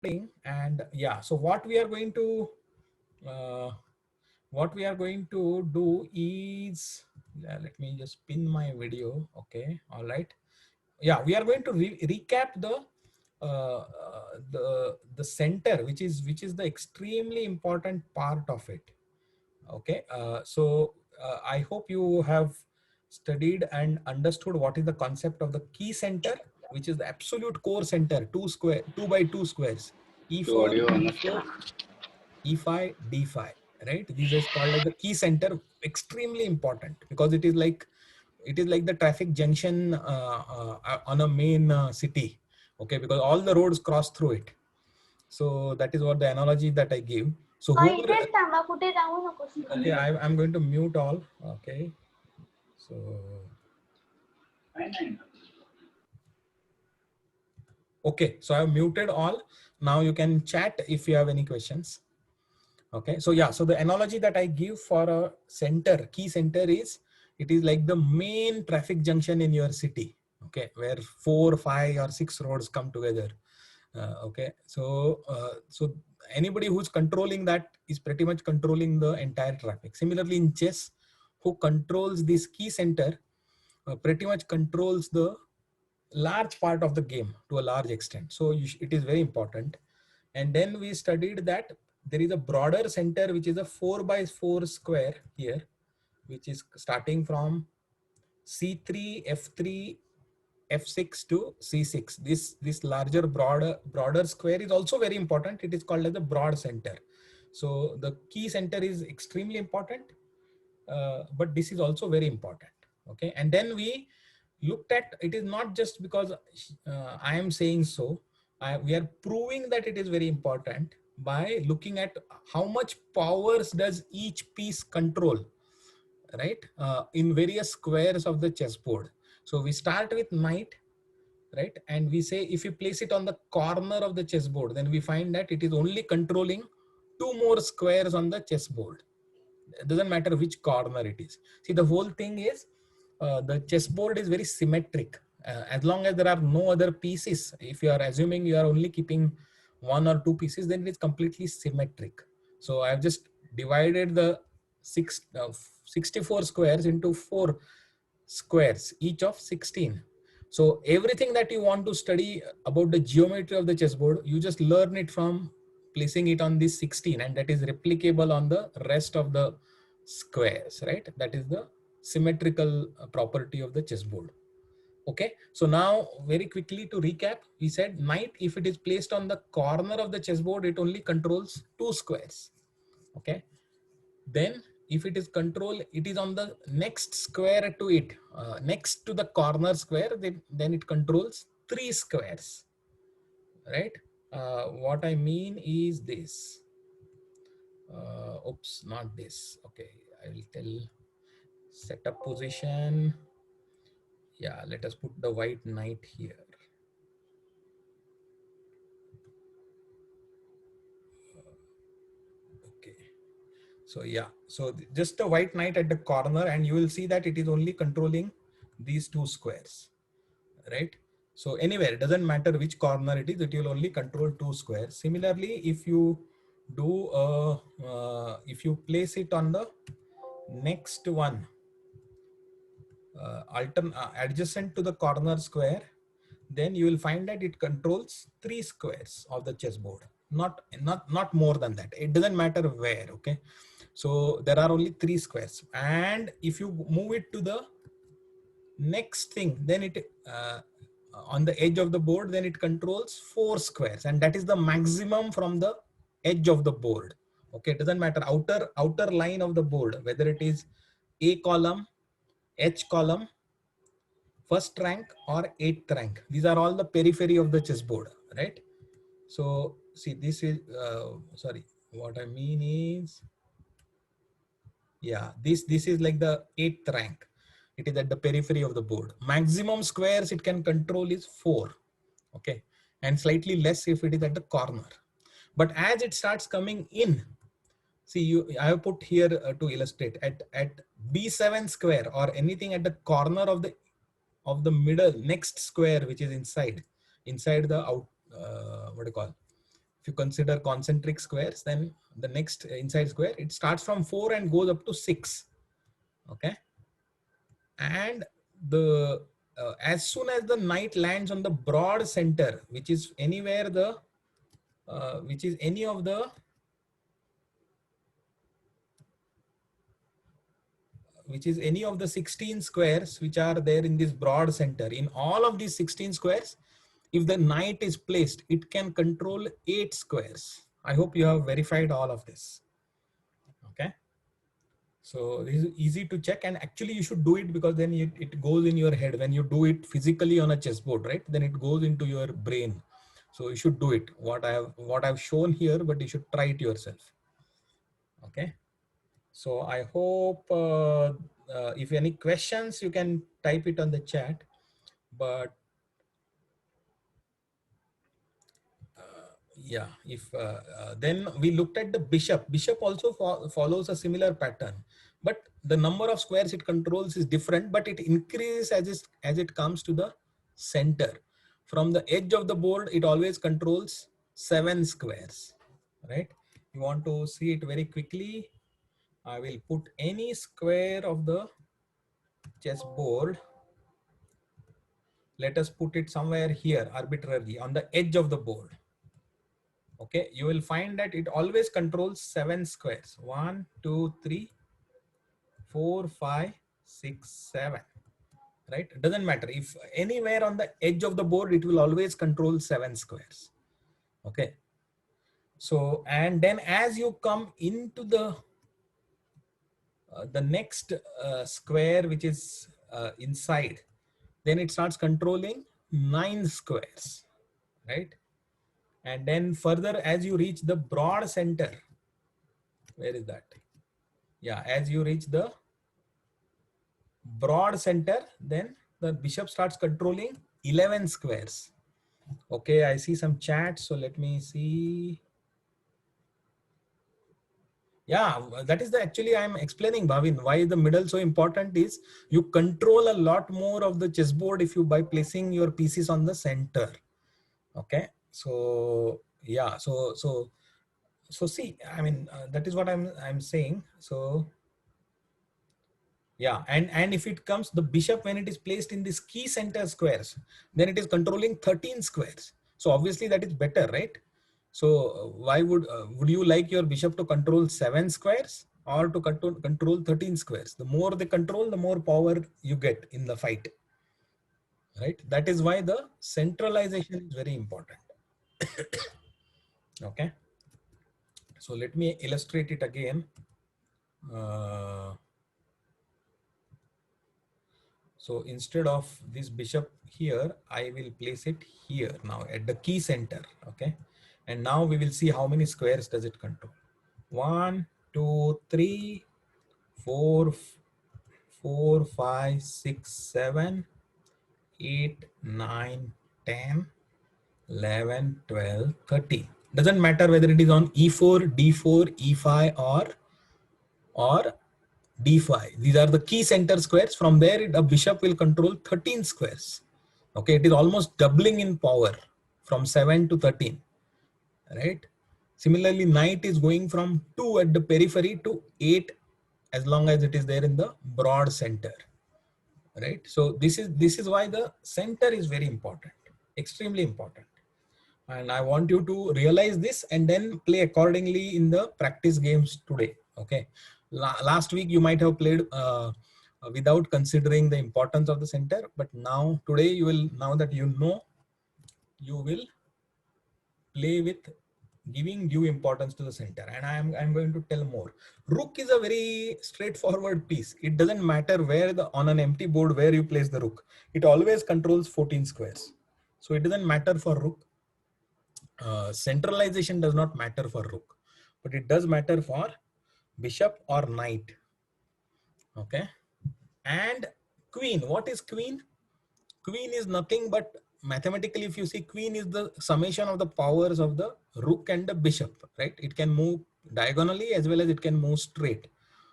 And yeah, so what we are going to uh, do is, let me just pin my video. Okay, all right. Yeah, we are going to recap the center, which is the extremely important part of it. Okay, I hope you have studied and understood what is the concept of the key center, which is the absolute core center, two by two squares, So E4, audio on the E4, E5, D5, right? This is called as the key center, extremely important because it is like the traffic junction on a main city. Okay, because all the roads cross through it. So that is what the analogy that I give. So whoever, इथेच थांबा, कुठे जाऊ नकोस तू. okay, I'm going to mute all. Okay, so okay, so I've muted all. Now you can chat if you have any questions. Okay, so yeah, so the analogy that I give for a center, key center, is it is like the main traffic junction in your city. Okay, where 4, 5, or 6 roads come together. Okay, so anybody who's controlling that is pretty much controlling the entire traffic. Similarly, in chess, who controls this key center pretty much controls the large part of the game to a large extent. So it is very important. And then we studied that there is a broader center, which is a 4 by 4 square here, which is starting from C3, F3, F6 to C6. This larger, broader square is also very important. It is called as the broad center. So the key center is extremely important, but this is also very important. Okay, and then we looked at, it is not just because I am saying so. We are proving that it is very important by looking at how much powers does each piece control, right? In various squares of the chessboard. So we start with knight, right? And we say if you place it on the corner of the chessboard, then we find that it is only controlling 2 more squares on the chessboard. It doesn't matter which corner it is. See, the whole thing is the chessboard is very symmetric. As long as there are no other pieces, if you are assuming you are only keeping 1 or 2 pieces, then it is completely symmetric. So I have just divided the 64 squares into 4 squares, each of 16. So everything that you want to study about the geometry of the chessboard, you just learn it from placing it on this 16, and that is replicable on the rest of the squares, right? That is the symmetrical property of the chessboard. Okay, so now very quickly to recap, we said knight, if it is placed on the corner of the chessboard, it only controls 2 squares. Okay, then if it is control, it is on the next square to it, next to the corner square, then it controls 3 squares, right? What I mean is this. Oops, not this. Okay, I will tell. Setup position. Yeah, let us put the white knight here. Okay, so yeah, so just the white knight at the corner, and you will see that it is only controlling these 2 squares, right? So anywhere, it doesn't matter which corner it is, it will only control 2 squares. Similarly, if you do if you place it on the next one, adjacent to the corner square, then you will find that it controls 3 squares of the chessboard, not more than that. It doesn't matter where. Okay, so there are only 3 squares, and if you move it to the next thing, then it on the edge of the board, then it controls 4 squares, and that is the maximum from the edge of the board. Okay, it doesn't matter outer line of the board, whether it is A column, H column, first rank, or 8th rank. These are all the periphery of the chessboard, right? So see, this is sorry, what I mean is, yeah, this is like the 8th rank. It is at the periphery of the board. Maximum squares it can control is 4. Okay, and slightly less if it is at the corner. But as it starts coming in, see, I have put here to illustrate at B7 square, or anything at the corner of the middle next square, which is inside the out, what do you call, If you consider concentric squares, then the next inside square, it starts from 4 and goes up to 6. Okay. And the as soon as the knight lands on the broad center, which is anywhere the which is any of the which is any of the 16 squares which are there in this broad center, in all of these 16 squares, if the knight is placed, it can control 8 squares. I hope you have verified all of this. Okay. So this is easy to check, and actually you should do it, because then it goes in your head. When you do it physically on a chessboard, right, then it goes into your brain. So you should do it. What I've shown here, but you should try it yourself. Okay. So I hope if any questions, you can type it on the chat. But yeah, if then we looked at the bishop. Bishop also follows a similar pattern, but the number of squares it controls is different, but it increases as it comes to the center. From the edge of the board, it always controls 7 squares, right? You want to see it very quickly. I will put any square of the chessboard. Let us put it somewhere here arbitrarily on the edge of the board. Okay, you will find that it always controls 7 squares. 1, 2, 3, 4, 5, 6, 7. Right? It doesn't matter. If anywhere on the edge of the board, it will always control 7 squares. Okay. So, and then as you come into the next square, which is inside, then it starts controlling 9 squares. Right? And then further, as you reach the broad center, where is that? Yeah, as you reach the broad center, then the bishop starts controlling 11 squares. Okay, I see some chat, so let me see. Yeah, that is the actually I'm explaining, Bhavin, why the middle so important is you control a lot more of the chessboard if you by placing your pieces on the center. Okay, so yeah, so see, I mean that is what I'm saying. So yeah, and if it comes the bishop, when it is placed in this key center squares, then it is controlling 13 squares. So obviously that is better, right? So why would you like your bishop to control 7 squares or to control 13 squares? The more they control, the more power you get in the fight, right? That is why the centralization is very important. Okay, so let me illustrate it again. So instead of this bishop here, I will place it here now at the key center. Okay. And now we will see how many squares does it control. 1, 2, 3, 4, 4, 5, 6, 7, 8, 9, 10, 11, 12, 13. Doesn't matter whether it is on E4, D4, E5 or D5. These are the key center squares. From there, a bishop will control 13 squares. Okay, it is almost doubling in power from 7 to 13, right? Similarly, knight is going from 2 at the periphery to 8 as long as it is there in the broad center, right? So this is why the center is very important, extremely important. And I want you to realize this and then play accordingly in the practice games today. Okay. Last week you might have played without considering the importance of the center, but now today you will, now that you know, you will play with giving due importance to the center. And I'm going to tell more. Rook is a very straightforward piece. It doesn't matter where on an empty board where you place the rook. It always controls 14 squares. So it doesn't matter for rook. Centralization does not matter for rook, but it does matter for bishop or knight. Okay. And queen. What is queen? Queen is nothing but, mathematically, if you see, queen is the summation of the powers of the rook and the bishop, right? It can move diagonally as well as it can move straight.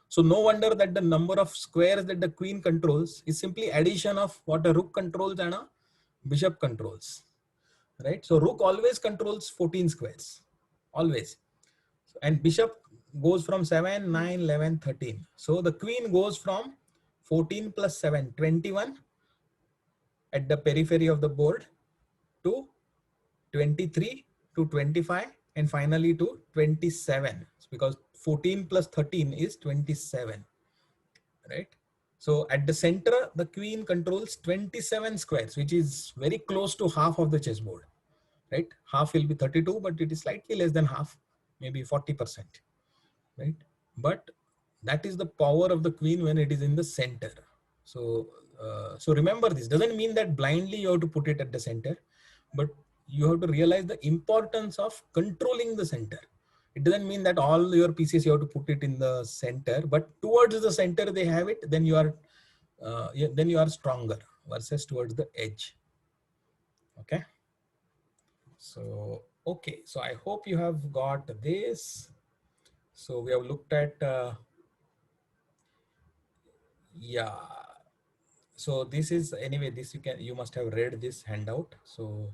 So no wonder that the number of squares that the queen controls is simply addition of what a rook controls and a bishop controls, right? So rook always controls 14 squares. always. And bishop goes from 7, 9, 11, 13. So the queen goes from 14 plus 7, 21 at the periphery of the board to 23 to 25 and finally to 27, because 14 plus 13 is 27, right? So at the center, the queen controls 27 squares, which is very close to half of the chessboard, right? Half will be 32, but it is slightly less than half, maybe 40%, right? But that is the power of the queen when it is in the center. So, so remember, this doesn't mean that blindly you have to put it at the center, but you have to realize the importance of controlling the center. It doesn't mean that all your pieces you have to put it in the center, but towards the center they have it, then you are then you are stronger versus towards the edge. Okay. So, okay. So I hope you have got this. So we have looked at, yeah. So this is, anyway, this you must have read this handout. So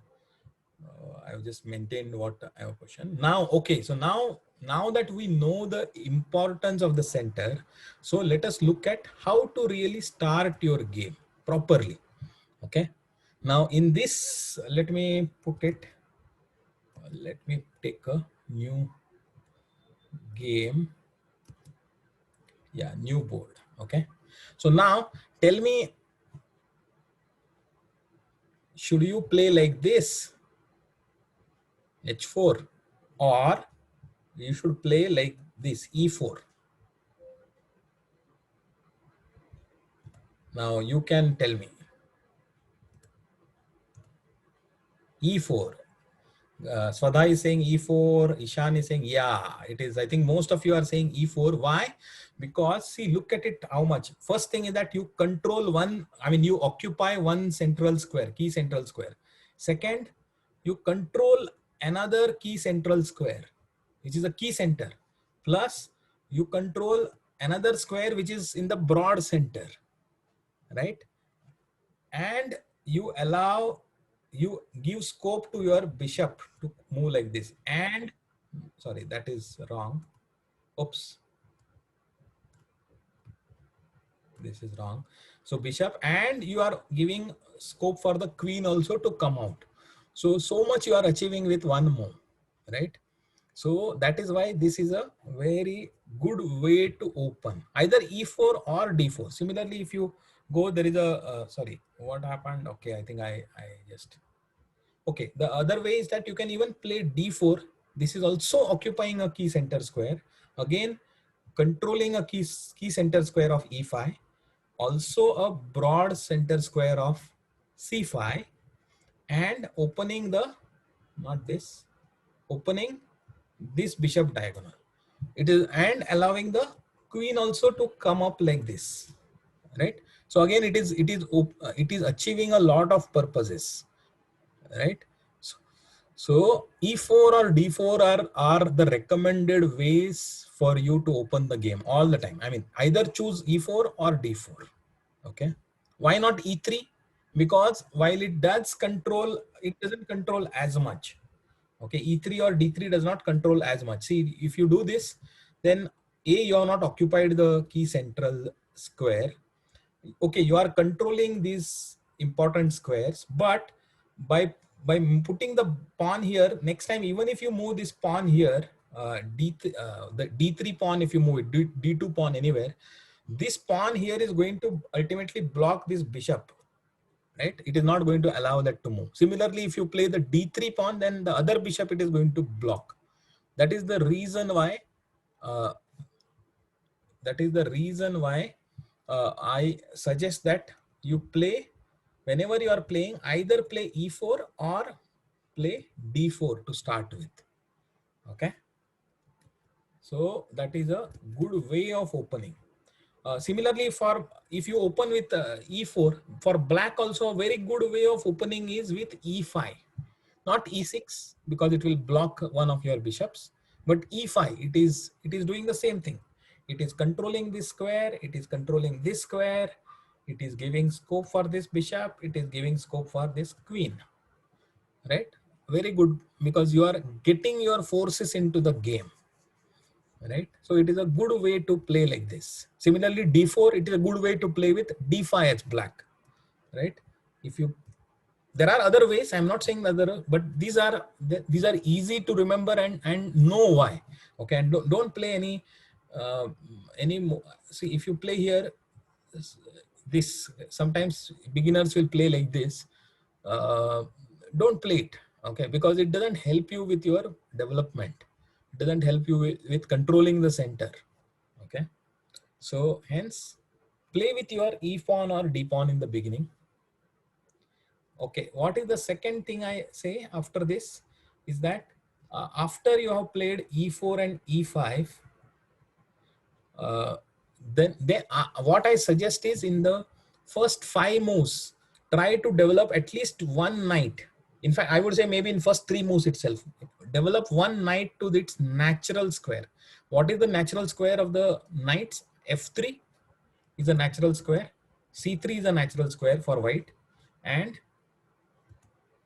I've just maintained what I have questioned. Now, okay. So now that we know the importance of the center, so let us look at how to really start your game properly. Okay. Now in this, let me put it, let me take a new game. Yeah, new board. Okay. So now tell me, should you play like this, h4, or you should play like this, e4? Now you can tell me. E4. Swadha is saying E4. Ishan is saying, yeah, it is. I think most of you are saying E4. Why? Because see, look at it how much. First thing is that you control one, I mean, you occupy one central square, key central square. Second, you control another key central square, which is a key center. Plus, you control another square which is in the broad center, right? And you give scope to your bishop to move like this. And sorry, that is wrong. Oops, this is wrong. So bishop, and you are giving scope for the queen also to come out. So much you are achieving with one move, right? So that is why this is a very good way to open either e4 or d4. Similarly, if you go, there is a sorry, what happened? Okay, I think I just, okay, the other way is that you can even play d4. This is also occupying a key center square, again controlling a key center square of e5, also a broad center square of c5, and opening the, not this, opening this bishop diagonal. It is, and allowing the queen also to come up like this, right? So again, it is achieving a lot of purposes, right? So e4 or d4 are the recommended ways for you to open the game all the time. I mean, either choose e4 or d4. Okay. Why not e3? Because while it does control, it doesn't control as much. Okay, e3 or d3 does not control as much. See, if you do this, then you are not occupied the key central square. Okay, you are controlling these important squares, but by putting the pawn here, next time, even if you move this pawn here, the d3 pawn, if you move it, d2 pawn anywhere, this pawn here is going to ultimately block this bishop, right? It is not going to allow that to move. Similarly, if you play the d3 pawn, then the other bishop it is going to block. That is the reason why uh, I suggest that you play, whenever you are playing, either play e4 or play d4 to start with. Okay, so that is a good way of opening. Similarly, for if you open with e4, for black also a very good way of opening is with e5, not e6, because it will block one of your bishops, but e5, it is doing the same thing. It is controlling this square, it is controlling this square, it is giving scope for this bishop, it is giving scope for this queen, right? very good because you are getting your forces into the game, right? So it is a good way to play like this. Similarly, d4, it is a good way to play with d5 as black, right? If you, there are other ways, I'm not saying other, but these are easy to remember and know why. Okay, and don't play uh, see, if you play here, this sometimes beginners will play like this. uh, don't play it, okay, because it doesn't help you with your development. It doesn't help you with controlling the center. Okay, so hence play with your e pawn or d pawn in the beginning. Okay, what is the second thing I say after this is that after you have played e4 and e5, uh, then what I suggest is in the first 5 moves, try to develop at least one knight. In fact, I would say maybe in first 3 moves itself, develop one knight to its natural square. What is the natural square of the knights? F3 is a natural square, C3 is a natural square for white, and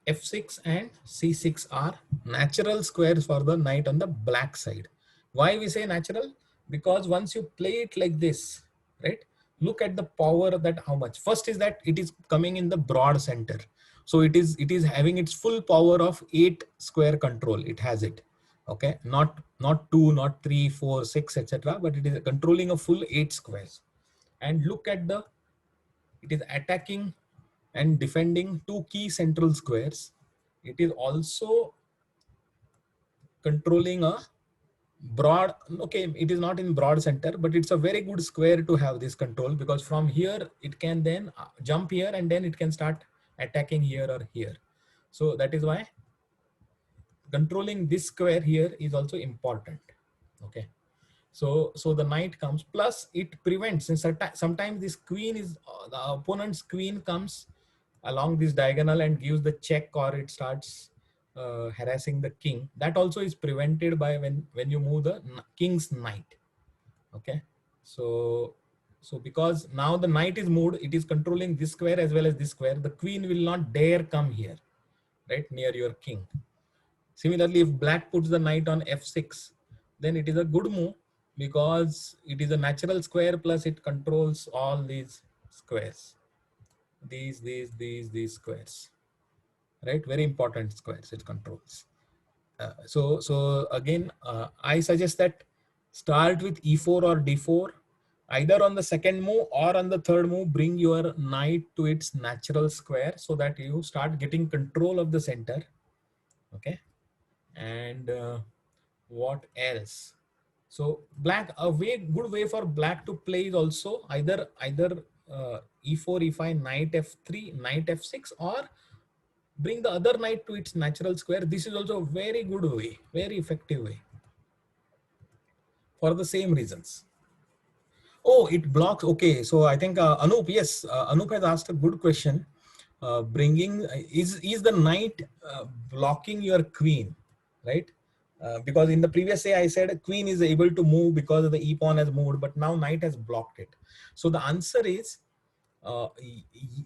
F6 and C6 are natural squares for the knight on the black side. Why we say natural? Because once you play it like this, right? Look at the power, that how much. First is that it is coming in the broad center. So it is having its full power of 8 square control. It has it. Okay, not 2, not 3, 4, 6, etc. But it is controlling a full 8 squares. And look at the, it is attacking and defending 2 key central squares. It is also controlling a broad, okay, it is not in broad center, but it's a very good square to have this control, because from here it can then jump here and then it can start attacking here or here. So that is why controlling this square here is also important. Okay, so the knight comes, plus it prevents, and sometimes this queen is the opponent's queen comes along this diagonal and gives the check, or it starts harassing the king. That also is prevented by when you move the king's knight. Okay, so because now the knight is moved, it is controlling this square as well as this square. The queen will not dare come here, right, near your king. Similarly, if black puts the knight on f6, then it is a good move because it is a natural square, plus it controls all these squares. These squares, right? Very important squares it controls. So again, I suggest that start with e4 or d4. Either on the second move or on the third move, bring your knight to its natural square so that you start getting control of the center. Okay, and what else? So black, a good way for black to play is also either e4, e5, knight f3, knight f6, or bring the other knight to its natural square. This is also a very good way, very effective way for the same reasons. Oh, it blocks. Okay, so I think Anup, yes, Anup has asked a good question. Bringing is the knight blocking your queen, right? Because in the previous say I said queen is able to move because the e pawn has moved, but now knight has blocked it. So the answer is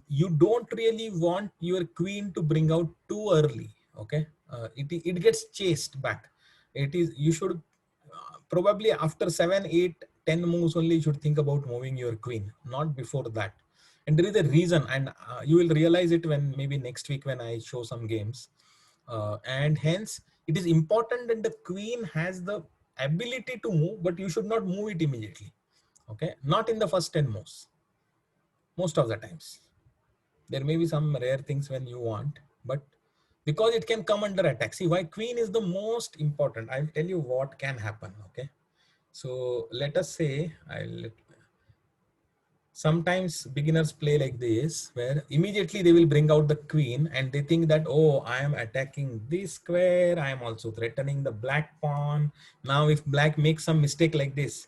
you don't really want your queen to bring out too early. Okay, it gets chased back. It is, you should probably after 7, 8, 10 moves only you should think about moving your queen, not before that. And there is a reason, and you will realize it when maybe next week when I show some games. And hence it is important that the queen has the ability to move, but you should not move it immediately. Okay, not in the first 10 moves. Most of the times there may be some rare things when you want, but because it can come under attack. See why queen is the most important. I'll tell you what can happen. Okay, so let us say sometimes beginners play like this, where immediately they will bring out the queen and they think that, oh, I am attacking this square, I am also threatening the black pawn. Now if black makes some mistake like this,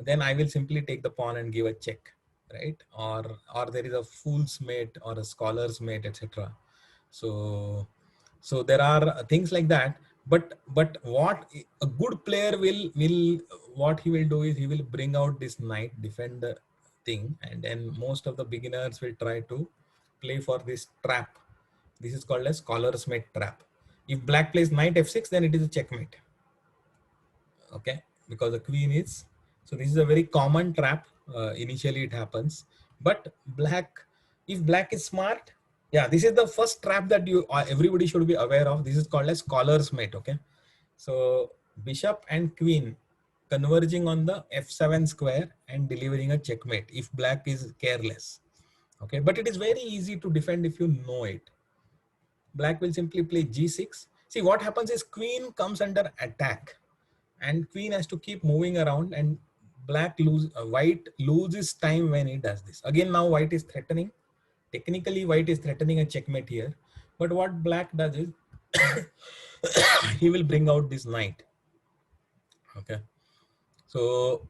then I will simply take the pawn and give a check, right? Or there is a fool's mate or a scholar's mate, etc. So there are things like that. But what a good player will what he will do is he will bring out this knight, defend the thing, and then most of the beginners will try to play for this trap. This is called a scholar's mate trap. If black plays knight f6, then it is a checkmate. Okay, because the queen is, so this is a very common trap. Initially it happens, but if black is smart, yeah, this is the first trap that you everybody should be aware of. This is called as scholar's mate. Okay, so bishop and queen converging on the f7 square and delivering a checkmate if black is careless. Okay, but it is very easy to defend if you know it. Black will simply play g6. See, what happens is queen comes under attack and queen has to keep moving around, and white loses time when it does this. Again, now white is threatening. Technically, white is threatening a checkmate here. But what black does is he will bring out this knight. Okay. So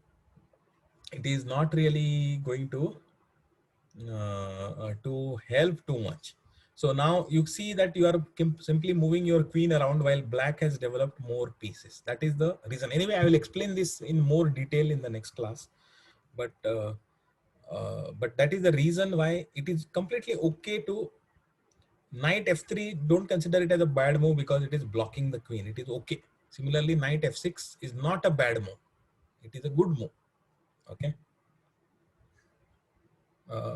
it is not really going to help too much. So now you see that you are simply moving your queen around while black has developed more pieces. That is the reason. Anyway, I will explain this in more detail in the next class. But that is the reason why it is completely okay to knight f3. Don't consider it as a bad move because it is blocking the queen. It is okay. Similarly, knight f6 is not a bad move. It is a good move. Okay.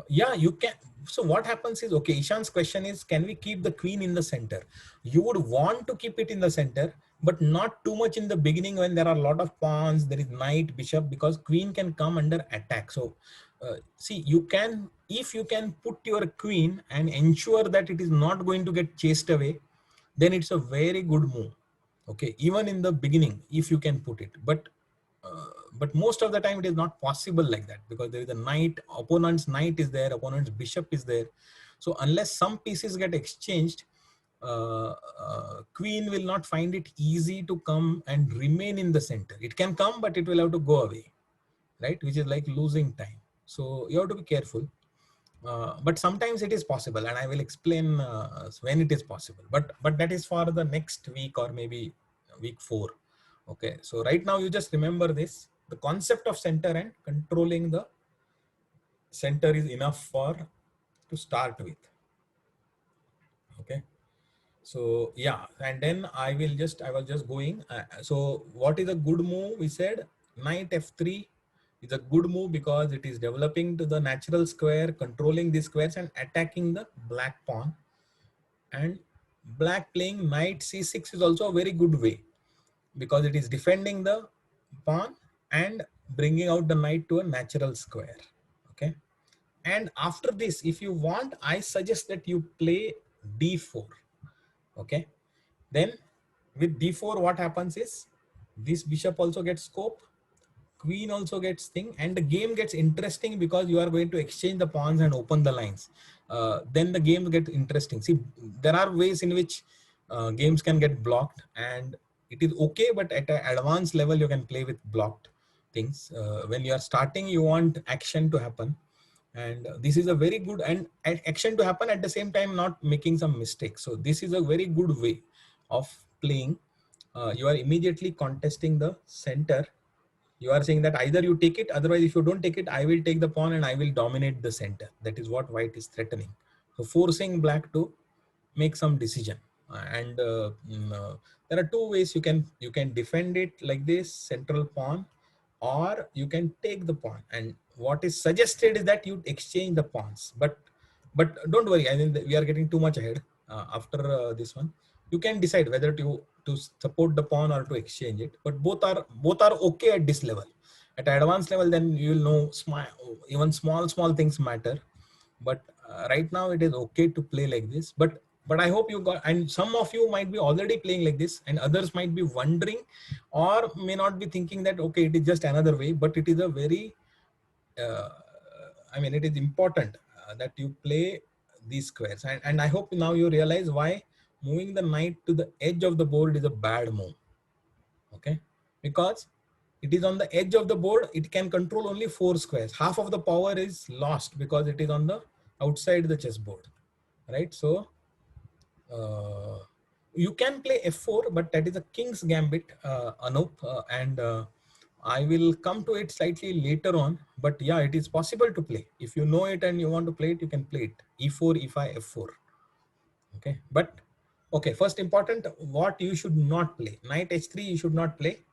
Yeah, you can. So what happens is, okay, Ishan's question is, can we keep the queen in the center? You would want to keep it in the center, but not too much in the beginning when there are a lot of pawns, there is knight, bishop, because queen can come under attack. So see, if you can put your queen and ensure that it is not going to get chased away, then it's a very good move. Okay, even in the beginning, if you can put it, but most of the time it is not possible like that, because there is a knight, opponent's knight is there, opponent's bishop is there. So unless some pieces get exchanged, queen will not find it easy to come and remain in the center. It can come, but it will have to go away, right? Which is like losing time. So you have to be careful. But sometimes it is possible, and I will explain when it is possible. But that is for the next week or maybe week 4. Okay, so right now you just remember this. The concept of center and controlling the center is enough to start with. Okay, so yeah, and then I was just going. So what is a good move? We said knight f3 is a good move because it is developing to the natural square, controlling the squares and attacking the black pawn. And black playing knight c6 is also a very good way, because it is defending the pawn and bringing out the knight to a natural square. Okay, and after this, if you want, I suggest that you play d4. Okay, then with d4 what happens is, this bishop also gets scope, queen also gets thing, and the game gets interesting because you are going to exchange the pawns and open the lines. Then the game gets interesting. See, there are ways in which games can get blocked, and it is okay, but at an advanced level you can play with blocked things. When you are starting, you want action to happen, and this is a very good and action to happen at the same time, not making some mistakes. So this is a very good way of playing. You are immediately contesting the center. You are saying that either you take it, otherwise if you don't take it, I will take the pawn and I will dominate the center. That is what white is threatening. So forcing black to make some decision. And there are two ways you can defend it like this, central pawn, or you can take the pawn. And what is suggested is that you exchange the pawns. But don't worry, I mean, we are getting too much ahead. After this one, you can decide whether to support the pawn or to exchange it. But both are okay at this level. At advanced level, then you will know even small things matter. But right now it is okay to play like this. But I hope you got, and some of you might be already playing like this, and others might be wondering or may not be thinking that, okay, it is just another way. But it is a very uh, I mean, it is important that you play these squares. And I hope now you realize why moving the knight to the edge of the board is a bad move. Okay, because it is on the edge of the board, it can control only 4 squares. Half of the power is lost because it is on the outside the chessboard, right? So you can play f4, but that is a king's gambit, Anup, and I will come to it slightly later on. But yeah, it is possible to play. If you know it and you want to play it, you can play it. E4, E5, F4. Okay, but Okay, first important, what you should not play. Knight h3 you should not play,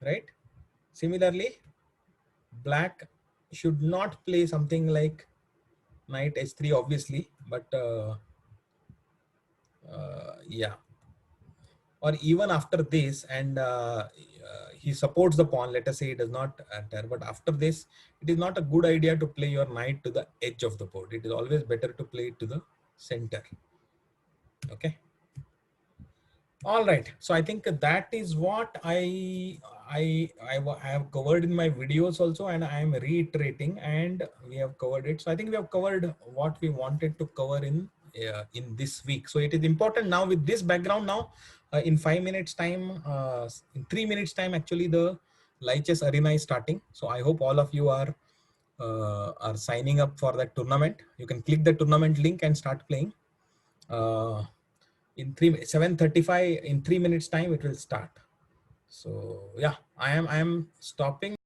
right? Similarly, black should not play something like knight h3 obviously, but yeah, or even after this, and he supports the pawn, let us say he does not enter, but after this it is not a good idea to play your knight to the edge of the board. It is always better to play it to the center. Okay, all right, so I think that is what I have covered in my videos also, and I am reiterating, and we have covered it. So I think we have covered what we wanted to cover in this week. So it is important now with this background. Now in 5 minutes time, in 3 minutes time actually, the Lichess Arena is starting. So I hope all of you are signing up for that tournament. You can click the tournament link and start playing. In 7:35, in 3 minutes time it will start. So yeah, I am stopping.